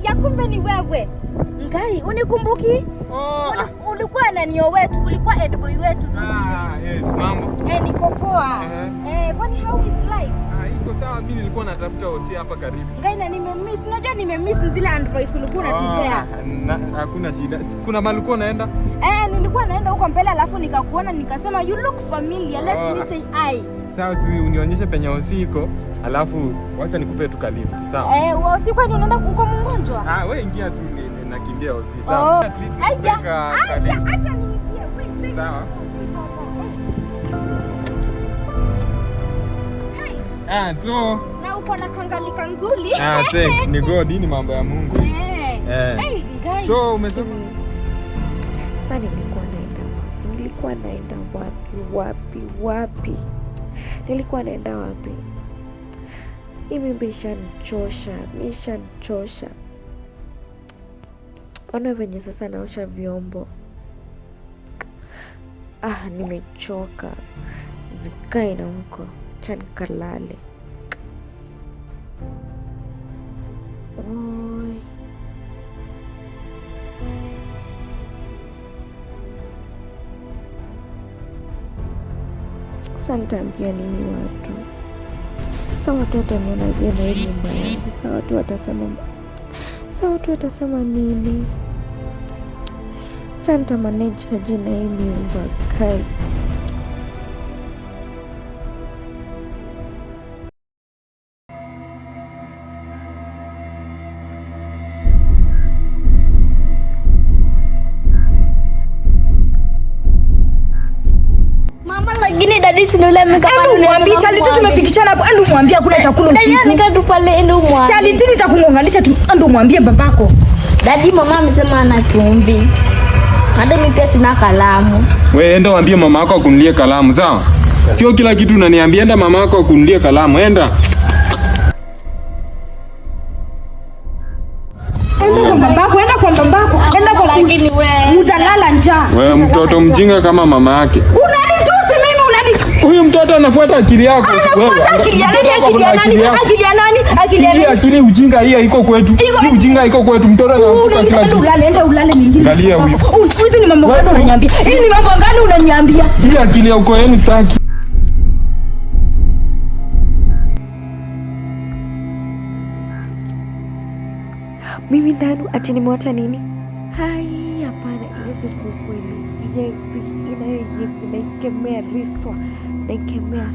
Ya kumbe ni wewe. Ngai, unikumbuki? Ulikuwa nani wetu? Ulikuwa head boy wetu. Yes, mambo. Niko poa. Kwani how is life? Iko sawa, mimi nilikuwa natafuta Osi hapa karibu. Ngai, na nimemiss. Unajua nimemiss zile advice ulikuwa unatupea. Hakuna shida. Kuna mahali ulikuwa unaenda? Nilikuwa naenda huko mbele alafu nikakuona nikasema you look familiar. Let me say I. Sawa, si unionyeshe penye Osi iko, alafu wacha nikupe tu lift. Sawa? Osi kwani unaenda uko mgonjwa? Wewe ingia tu nakimbia Osi. Sawa? At least nikuweka lift. Acha niingie. Wait. Sawa? So na uko na kangalika nzuri. Thanks. Ni God, ni mambo ya Mungu. So umesema sasa nilikuwa naenda wapi? Mimi imeshanichosha. Ona venye sasa naosha vyombo. Nimechoka. Zikae na huko. Acha nikalale. Sasa nitaambia nini watu? Sasa watu watanionaje na hii nyumba yangu? Sasa watu watasema nini? Sasa nitamanage aje na hii nyumba kai? Lakini dadi si ndio mwambie Charlie tu tumefikishana hapo. Ando mwambie hakuna chakula usiku. Nika tu pale ndo mwambie. Charlie tini takungonganisha tu. Ando mwambie babako. Dadi mama amesema ana chumvi. Hata mimi pia sina kalamu. Wewe enda mwambie mama yako akunulie kalamu, sawa? Sio kila kitu unaniambia, enda mama yako akunulie kalamu, enda. Enda kwa babako. Lakini wewe utalala njaa. Wewe mtoto mjinga kama mama yake. Huyu mtoto anafuata akili yako. Akili ujinga hii haiko kwetu. Hii ujinga haiko kwetu. Mtoto anafuata kila kitu. Ulale nyingine. Angalia huyu. Hizi ni mambo gani unaniambia? Hii akili ya uko yenu sitaki. Mimi ndani ati nimeota nini? Hapana, iwezi kukweli. Yezi, inayo yezi, naikemea riswa, naikemea.